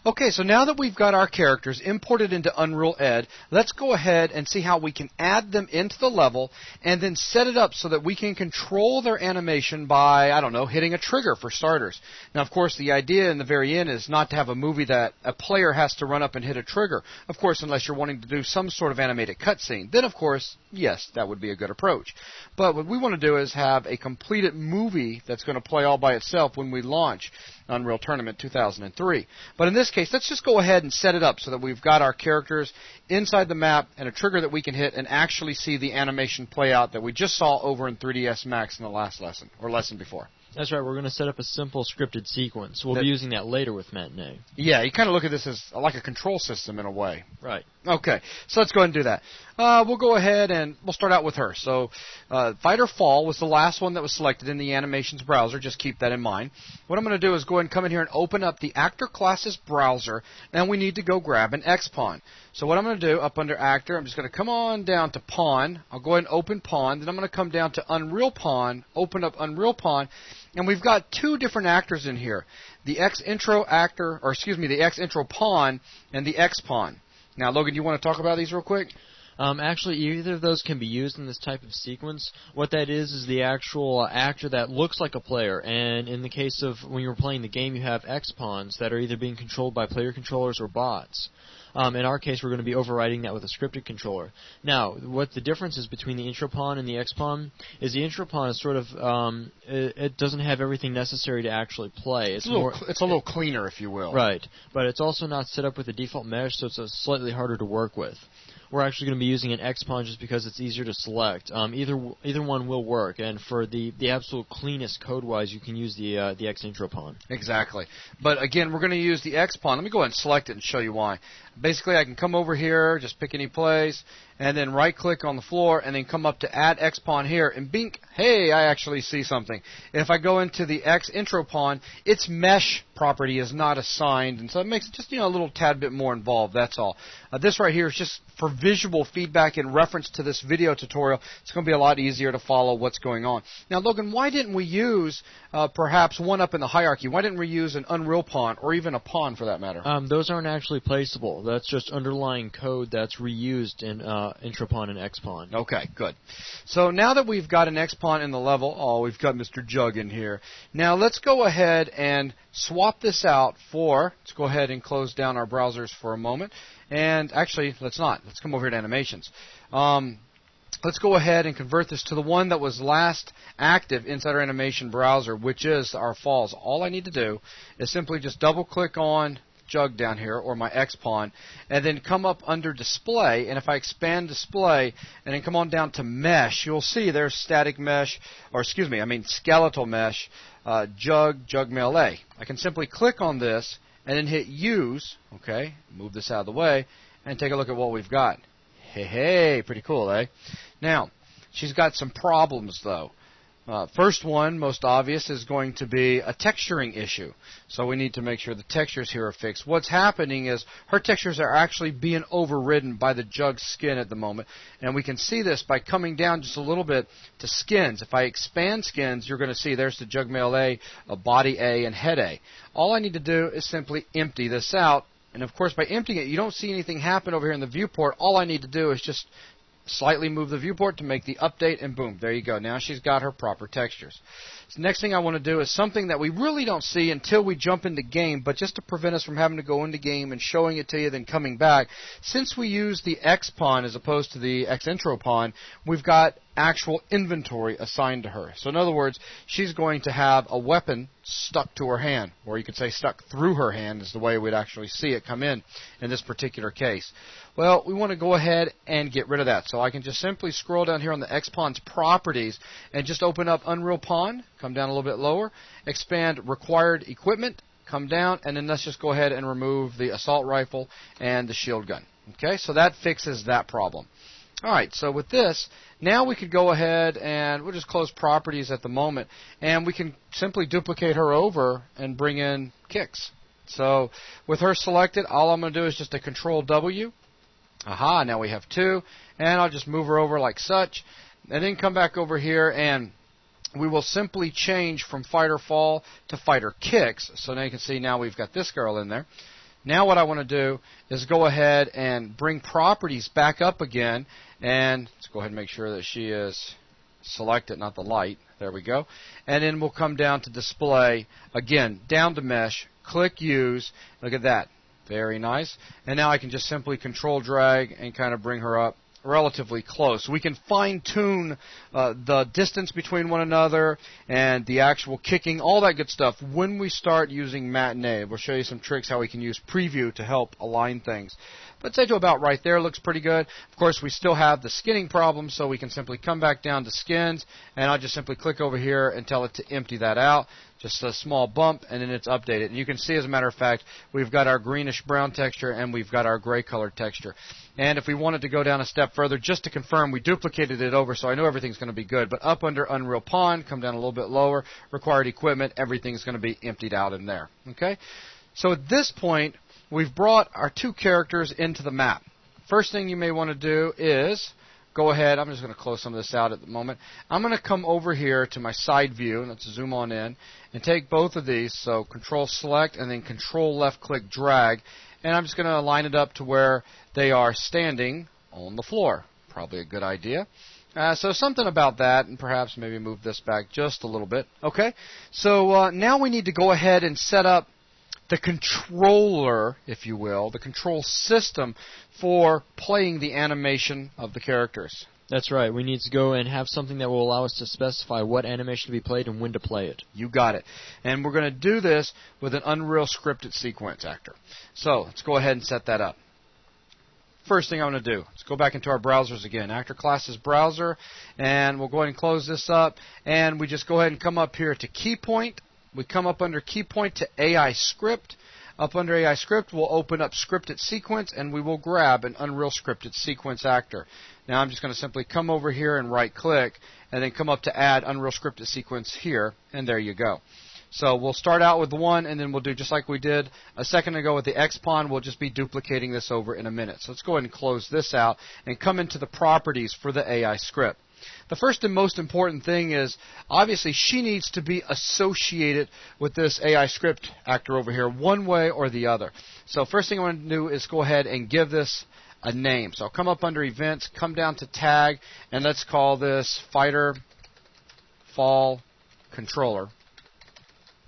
Okay, so now that we've got our characters imported into Unreal Ed, let's go ahead and see how we can add them into the level and then set it up so that we can control their animation by, I don't know, hitting a trigger for starters. Now, of course, the idea in the very end is not to have a movie that a player has to run up and hit a trigger. Of course, unless you're wanting to do some sort of animated cutscene. Then, of course, yes, that would be a good approach. But what we want to do is have a completed movie that's going to play all by itself when we launch Unreal Tournament 2003. But in this case, let's just go ahead and set it up so that we've got our characters inside the map and a trigger that we can hit and actually see the animation play out that we just saw over in 3ds Max in the last lesson, or lesson before. That's right, we're going to set up a simple scripted sequence. We'll be using that later with Matinee. Yeah, you kind of look at this as like a control system in a way. Right. Okay, so let's go ahead and do that. We'll go ahead and we'll start out with her. So, Fighter Fall was the last one that was selected in the animations browser. Just keep that in mind. What I'm going to do is go ahead and come in here and open up the Actor Classes browser, and we need to go grab an X-Pawn. So what I'm going to do, up under Actor, I'm just going to come on down to Pawn. I'll go ahead and open Pawn. Then I'm going to come down to Unreal Pawn, open up Unreal Pawn, and we've got two different actors in here. The X-Intro actor, or excuse me, the X-Intro Pawn and the X-Pawn. Now, Logan, you want to talk about these real quick? Actually, either of those can be used in this type of sequence. What that is the actual actor that looks like a player. And in the case of when you're playing the game, you have X-Pawns that are either being controlled by player controllers or bots. In our case, we're going to be overriding that with a scripted controller. Now, what the difference is between the intro pawn and the X-Pawn is the intro pawn is sort of, it doesn't have everything necessary to actually play. It's a little cleaner, if you will. Right, but it's also not set up with a default mesh, so it's slightly harder to work with. We're actually going to be using an X-Pawn just because it's easier to select. Either one will work, and for the absolute cleanest code-wise, you can use the X-Intro pawn. Exactly. But again, we're going to use the X-Pawn. Let me go ahead and select it and show you why. Basically, I can come over here, just pick any place, and then right-click on the floor, and then come up to Add X-Pawn here, and bink, hey, I actually see something. If I go into the X-Intro pawn, its mesh property is not assigned, and so it makes it just a little tad bit more involved, that's all. This right here is just for visual feedback in reference to this video tutorial. It's going to be a lot easier to follow what's going on. Now, Logan, why didn't we use perhaps one up in the hierarchy? Why didn't we use an Unreal pawn, or even a pawn for that matter? Those aren't actually placeable. That's just underlying code that's reused in intro pawn and X pawn. Okay, good. So now that we've got an X pawn in the level, we've got Mr. Jug in here. Now let's go ahead and swap this out for, let's go ahead and close down our browsers for a moment. And actually, let's not. Let's come over here to animations. Let's go ahead and convert this to the one that was last active inside our animation browser, which is our falls. All I need to do is simply just double-click on Jug down here, or my X-Pawn, and then come up under Display, and if I expand Display, and then come on down to Mesh, you'll see there's static mesh, or excuse me, I mean skeletal mesh, Jug Melee. I can simply click on this, and then hit Use, okay, move this out of the way, and take a look at what we've got. Hey, pretty cool, eh? Now, she's got some problems, though. First one, most obvious, is going to be a texturing issue. So we need to make sure the textures here are fixed. What's happening is her textures are actually being overridden by the Jug skin at the moment. And we can see this by coming down just a little bit to skins. If I expand skins, you're going to see there's the Jug Male A, Body A, and Head A. All I need to do is simply empty this out. And of course, by emptying it, you don't see anything happen over here in the viewport. All I need to do is just slightly move the viewport to make the update, and boom, there you go. Now she's got her proper textures. So next thing I want to do is something that we really don't see until we jump into game, but just to prevent us from having to go into game and showing it to you, then coming back. Since we use the X pawn as opposed to the X intro pawn, we've got actual inventory assigned to her. So in other words, she's going to have a weapon stuck to her hand, or you could say stuck through her hand is the way we'd actually see it come in this particular case. Well, we want to go ahead and get rid of that. So I can just simply scroll down here on the X-Pawn's properties and just open up Unreal Pawn, come down a little bit lower, expand required equipment, come down, and then let's just go ahead and remove the assault rifle and the shield gun. Okay, so that fixes that problem. Alright, so with this, now we could go ahead and we'll just close properties at the moment, and we can simply duplicate her over and bring in kicks. So with her selected, all I'm going to do is just a Control W. Aha, now we have two, and I'll just move her over like such, and then come back over here, and we will simply change from Fighter Fall to Fighter Kicks. So now you can see now we've got this girl in there. Now what I want to do is go ahead and bring properties back up again, and let's go ahead and make sure that she is selected, not the light. There we go. And then we'll come down to display, again, down to mesh, click use. Look at that. Very nice. And now I can just simply control drag and kind of bring her up relatively close. We can fine-tune the distance between one another and the actual kicking, all that good stuff when we start using Matinee. We'll show you some tricks how we can use preview to help align things. But say to about right there looks pretty good. Of course, we still have the skinning problem, so we can simply come back down to skins, and I'll just simply click over here and tell it to empty that out. Just a small bump, and then it's updated. And you can see, as a matter of fact, we've got our greenish-brown texture, and we've got our gray-colored texture. And if we wanted to go down a step further, just to confirm, we duplicated it over, so I know everything's going to be good. But up under Unreal Pond, come down a little bit lower, required equipment, everything's going to be emptied out in there. Okay? So at this point, we've brought our two characters into the map. First thing you may want to do is go ahead. I'm just going to close some of this out at the moment. I'm going to come over here to my side view, and let's zoom on in, and take both of these. So Control Select and then Control Left Click Drag, and I'm just going to line it up to where they are standing on the floor. Probably a good idea. So something about that, and perhaps maybe move this back just a little bit. Okay, so now we need to go ahead and set up the controller, if you will, the control system for playing the animation of the characters. That's right. We need to go and have something that will allow us to specify what animation to be played and when to play it. You got it. And we're going to do this with an Unreal scripted sequence actor. So let's go ahead and set that up. First thing I'm going to do, let's go back into our browsers again. Actor Classes Browser, and we'll go ahead and close this up. And we just go ahead and come up here to Key Point. We come up under Key Point to AI Script. Up under AI Script, we'll open up Scripted Sequence, and we will grab an Unreal Scripted Sequence Actor. Now I'm just going to simply come over here and right-click, and then come up to Add Unreal Scripted Sequence here, and there you go. So we'll start out with one, and then we'll do just like we did a second ago with the XPawn. We'll just be duplicating this over in a minute. So let's go ahead and close this out, and come into the properties for the AI script. The first and most important thing is, obviously, she needs to be associated with this AI script actor over here, one way or the other. So first thing I want to do is go ahead and give this a name. So I'll come up under Events, come down to Tag, and let's call this Fighter Fall Controller.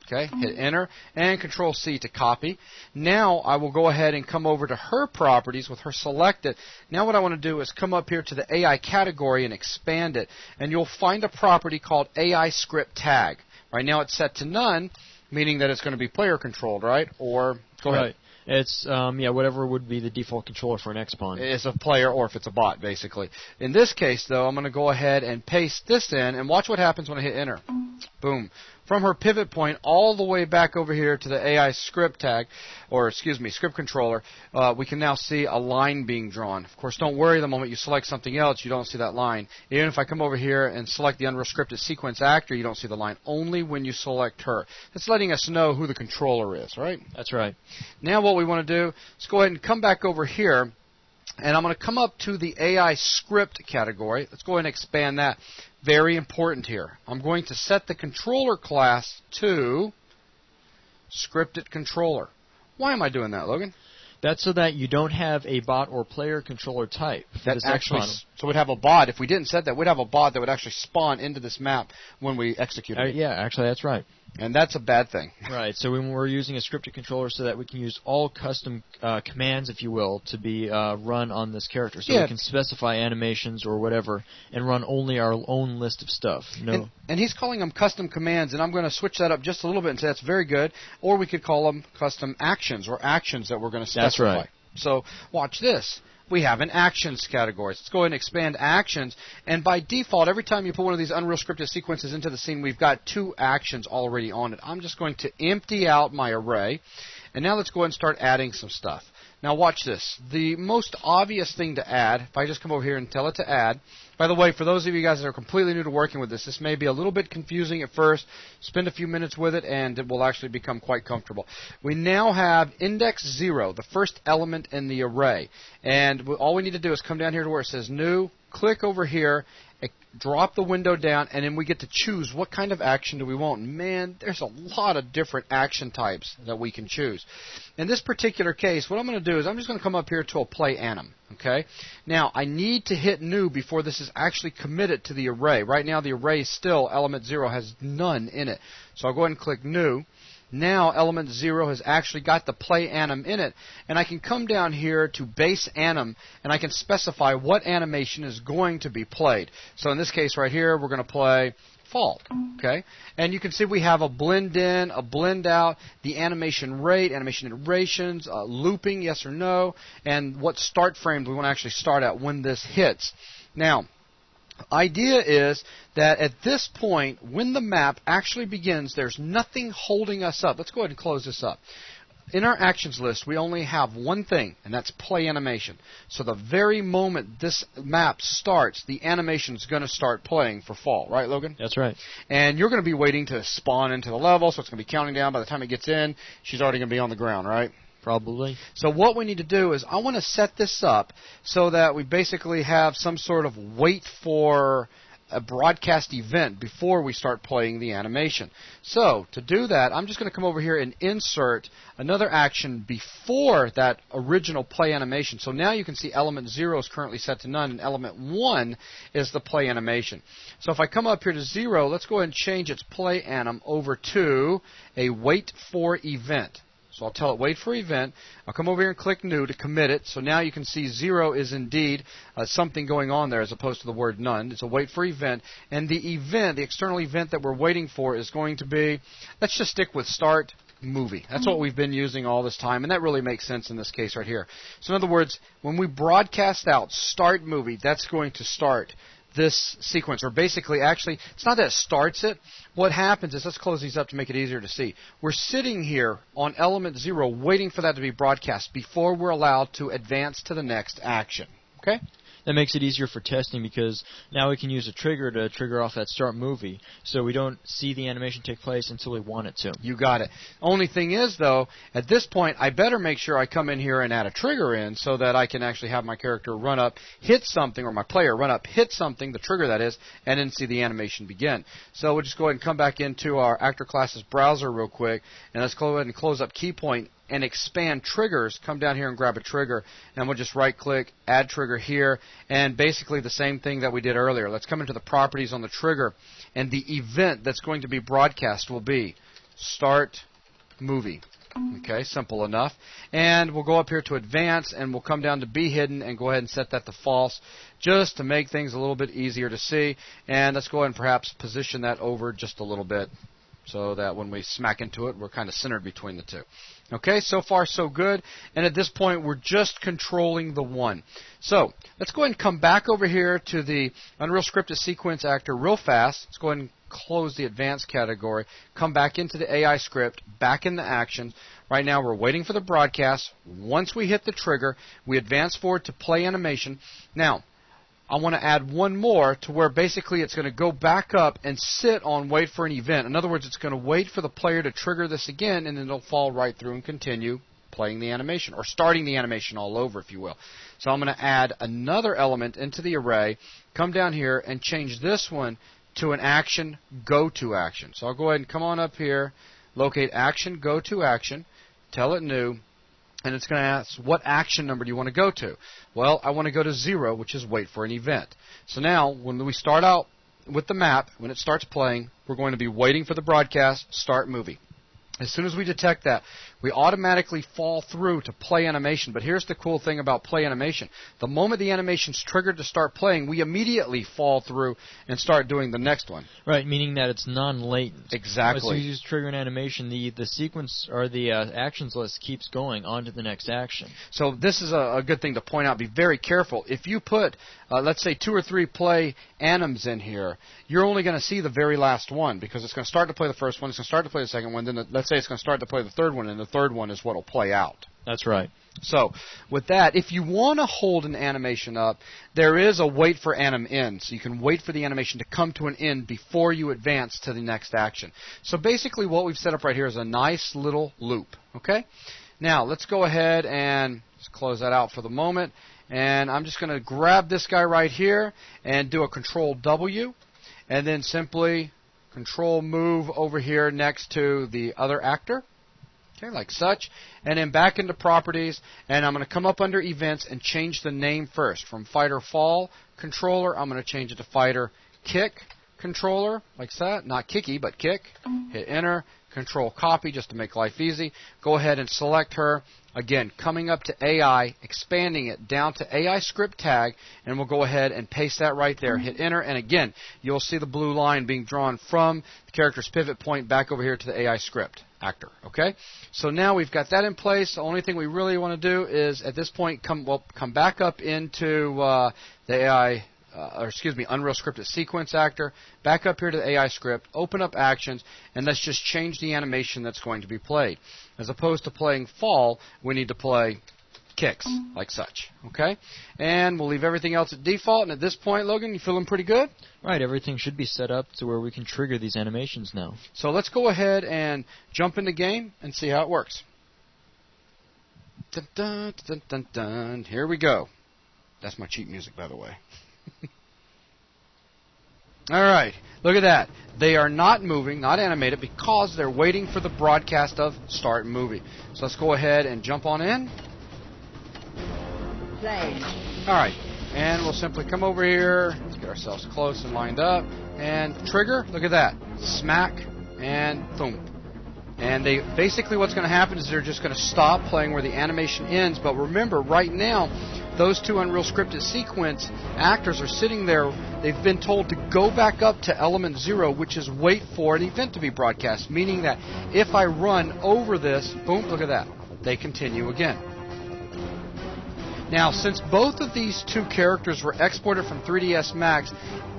Okay, hit Enter, and Control-C to copy. Now I will go ahead and come over to her properties with her selected. Now what I want to do is come up here to the AI category and expand it, and you'll find a property called AI Script Tag. Right now it's set to none, meaning that it's going to be player-controlled, right? Or, go ahead. Right. It's, whatever would be the default controller for an XPawn. It's a player or if it's a bot, basically. In this case, though, I'm going to go ahead and paste this in, and watch what happens when I hit Enter. Boom. From her pivot point all the way back over here to the AI script tag, or script controller, we can now see a line being drawn. Of course, don't worry, the moment you select something else, you don't see that line. Even if I come over here and select the Unreal Scripted Sequence Actor, you don't see the line, only when you select her. It's letting us know who the controller is, right? That's right. Now what we want to do is go ahead and come back over here, and I'm going to come up to the AI script category. Let's go ahead and expand that. Very important here. I'm going to set the controller class to scripted controller. Why am I doing that, Logan? That's so that you don't have a bot or player controller type. That actually, so we'd have a bot. If we didn't set that, we'd have a bot that would actually spawn into this map when we execute it. Yeah, actually, that's right. And that's a bad thing. Right. So when we're using a scripted controller, so that we can use all custom commands, if you will, to be run on this character. So we can specify animations or whatever and run only our own list of stuff. No. And he's calling them custom commands, and I'm going to switch that up just a little bit and say that's very good. Or we could call them custom actions, or actions that we're going to specify. That's right. So watch this. We have an actions category. Let's go ahead and expand actions. And by default, every time you put one of these Unreal Scripted sequences into the scene, we've got two actions already on it. I'm just going to empty out my array. And now let's go ahead and start adding some stuff. Now watch this. The most obvious thing to add, if I just come over here and tell it to add, by the way, for those of you guys that are completely new to working with this may be a little bit confusing at first. Spend a few minutes with it, and it will actually become quite comfortable. We now have index 0, the first element in the array. And all we need to do is come down here to where it says New, click over here, drop the window down, and then we get to choose what kind of action do we want. Man, there's a lot of different action types that we can choose. In this particular case, what I'm going to do is I'm just going to come up here to a play anim. Okay. Now, I need to hit new before this is actually committed to the array. Right now, the array is still element 0 has none in it. So I'll go ahead and click new. Now element 0 has actually got the play anim in it, and I can come down here to base anim, and I can specify what animation is going to be played. So in this case right here, we're going to play fall. Okay, and you can see we have a blend in, a blend out, the animation rate, animation iterations, looping, yes or no, and what start frames we want to actually start at when this hits. Now, idea is that at this point, when the map actually begins, there's nothing holding us up. Let's go ahead and close this up. In our actions list, we only have one thing, and that's play animation. So the very moment this map starts, the animation is going to start playing for fall. Right, Logan? That's right. And you're going to be waiting to spawn into the level, so it's going to be counting down. By the time it gets in, she's already going to be on the ground, right? Probably. So what we need to do is I want to set this up so that we basically have some sort of wait for a broadcast event before we start playing the animation. So to do that, I'm just going to come over here and insert another action before that original play animation. So now you can see element 0 is currently set to none, and element 1 is the play animation. So if I come up here to 0, let's go ahead and change its play anim over to a wait for event. So I'll tell it wait for event. I'll come over here and click new to commit it. So now you can see 0 is indeed something going on there as opposed to the word none. It's a wait for event. And the event, the external event that we're waiting for is going to be, let's just stick with start movie. That's what we've been using all this time, and that really makes sense in this case right here. So in other words, when we broadcast out start movie, that's going to start this sequence, or basically, actually, it's not that it starts it. What happens is, let's close these up to make it easier to see. We're sitting here on element 0 waiting for that to be broadcast before we're allowed to advance to the next action. Okay? That makes it easier for testing because now we can use a trigger to trigger off that start movie, so we don't see the animation take place until we want it to. You got it. Only thing is, though, at this point, I better make sure I come in here and add a trigger in so that I can actually have my character run up, hit something, or my player run up, hit something, the trigger that is, and then see the animation begin. So we'll just go ahead and come back into our actor classes browser real quick, and let's go ahead and close up Keypoint and expand triggers. Come down here and grab a trigger, and we'll just right-click, add trigger here, and basically the same thing that we did earlier. Let's come into the properties on the trigger, and the event that's going to be broadcast will be start movie. Okay, simple enough. And we'll go up here to advance, and we'll come down to be hidden and go ahead and set that to false just to make things a little bit easier to see. And let's go ahead and perhaps position that over just a little bit so that when we smack into it, we're kind of centered between the two. Okay, so far so good. And at this point, we're just controlling the one. So let's go ahead and come back over here to the Unreal Scripted Sequence Actor real fast. Let's go ahead and close the advanced category. Come back into the AI script, back in the actions. Right now, we're waiting for the broadcast. Once we hit the trigger, we advance forward to play animation. Now, I want to add one more to where basically it's going to go back up and sit on wait for an event. In other words, it's going to wait for the player to trigger this again, and then it'll fall right through and continue playing the animation, or starting the animation all over, if you will. So I'm going to add another element into the array, come down here, and change this one to an action, go to action. So I'll go ahead and come on up here, locate action, go to action, tell it new, and it's going to ask, what action number do you want to go to? Well, I want to go to 0, which is wait for an event. So now, when we start out with the map, when it starts playing, we're going to be waiting for the broadcast, start movie. As soon as we detect that, we automatically fall through to play animation. But here's the cool thing about play animation. The moment the animation's triggered to start playing, we immediately fall through and start doing the next one. Right, meaning that it's non-latent. Exactly. As soon as you trigger an animation, the sequence or the actions list keeps going on to the next action. So this is a good thing to point out. Be very careful. If you put, let's say, 2 or 3 play anims in here, you're only going to see the very last one because it's going to start to play the first one, it's going to start to play the second one, then let's say it's going to start to play the third one, and the third one is what will play out. That's right. So, with that, if you want to hold an animation up, there is a wait for anim end. So you can wait for the animation to come to an end before you advance to the next action. So basically what we've set up right here is a nice little loop. Okay? Now, let's go ahead and just close that out for the moment. And I'm just going to grab this guy right here and do a Control W, and then simply Control move over here next to the other actor. Okay, like such. And then back into Properties, and I'm going to come up under Events and change the name first. From Fighter Fall Controller, I'm going to change it to Fighter Kick Controller, like that. Not kicky, but kick. Hit Enter. Control Copy just to make life easy. Go ahead and select her. Again, coming up to AI, expanding it down to AI script tag, and we'll go ahead and paste that right there. Hit Enter, and again, you'll see the blue line being drawn from the character's pivot point back over here to the AI script actor. Okay? So now we've got that in place. The only thing we really want to do is, at this point, come back up into the AI Unreal Scripted Sequence Actor, back up here to the AI script, open up Actions, and let's just change the animation that's going to be played. As opposed to playing Fall, we need to play Kicks, like such. Okay? And we'll leave everything else at default, and at this point, Logan, you feeling pretty good? Right, everything should be set up to where we can trigger these animations now. So let's go ahead and jump into game and see how it works. Dun, dun, dun, dun, dun. Here we go. That's my cheap music, by the way. All right, look at that. They are not moving, not animated, because they're waiting for the broadcast of Start Movie. So let's go ahead and jump on in. Play. All right, and we'll simply come over here. Let's get ourselves close and lined up. And trigger, look at that. Smack, and boom. And basically what's going to happen is they're just going to stop playing where the animation ends. But remember, right now, those two Unreal Scripted Sequence actors are sitting there. They've been told to go back up to element 0, which is wait for an event to be broadcast, meaning that if I run over this, boom, look at that, they continue again. Now, since both of these two characters were exported from 3ds Max,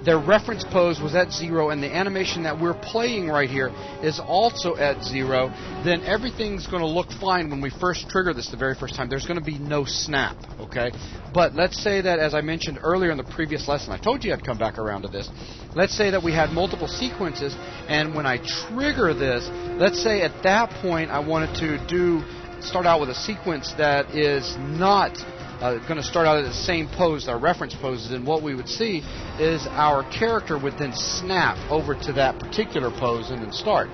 their reference pose was at 0, and the animation that we're playing right here is also at 0, then everything's going to look fine when we first trigger this the very first time. There's going to be no snap, okay? But let's say that, as I mentioned earlier in the previous lesson, I told you I'd come back around to this. Let's say that we had multiple sequences, and when I trigger this, let's say at that point I wanted to start out with a sequence that is not going to start out at the same pose, our reference poses, and what we would see is our character would then snap over to that particular pose and then start.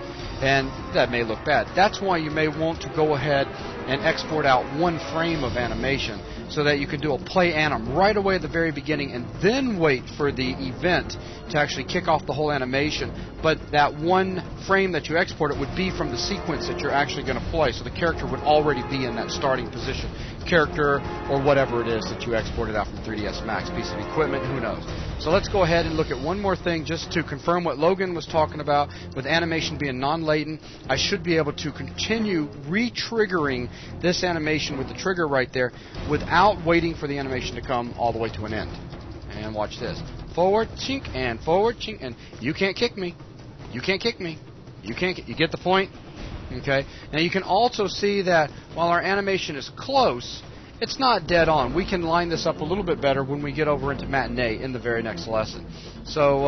And that may look bad. That's why you may want to go ahead and export out one frame of animation so that you can do a play anim right away at the very beginning and then wait for the event to actually kick off the whole animation. But that one frame that you exported would be from the sequence that you're actually going to play, so the character would already be in that starting position. Character or whatever it is that you exported out from 3ds Max, piece of equipment, who knows. So let's go ahead and look at one more thing just to confirm what Logan was talking about with animation being non-latent. I should be able to continue re-triggering this animation with the trigger right there without waiting for the animation to come all the way to an end. And watch this. Forward, chink, and forward, chink, and you can't kick me. You can't kick me. You get the point? Okay. Now you can also see that while our animation is close, it's not dead on. We can line this up a little bit better when we get over into Matinee in the very next lesson. So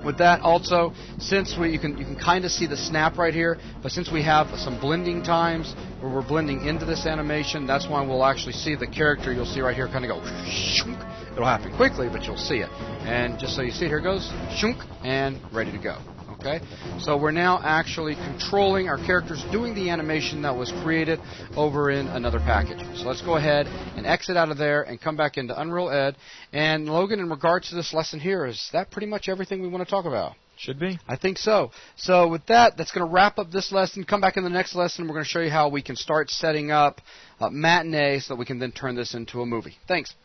with that also, since you can kind of see the snap right here, but since we have some blending times where we're blending into this animation, that's why we'll actually see the character. You'll see right here kind of go shunk. It'll happen quickly, but you'll see it. And just so you see, here it goes, shunk, and ready to go. Okay, so we're now actually controlling our characters doing the animation that was created over in another package. So let's go ahead and exit out of there and come back into Unreal Ed. And Logan, in regards to this lesson here, is that pretty much everything we want to talk about? Should be. I think so. So with that, that's going to wrap up this lesson. Come back in the next lesson. We're going to show you how we can start setting up Matinee so that we can then turn this into a movie. Thanks.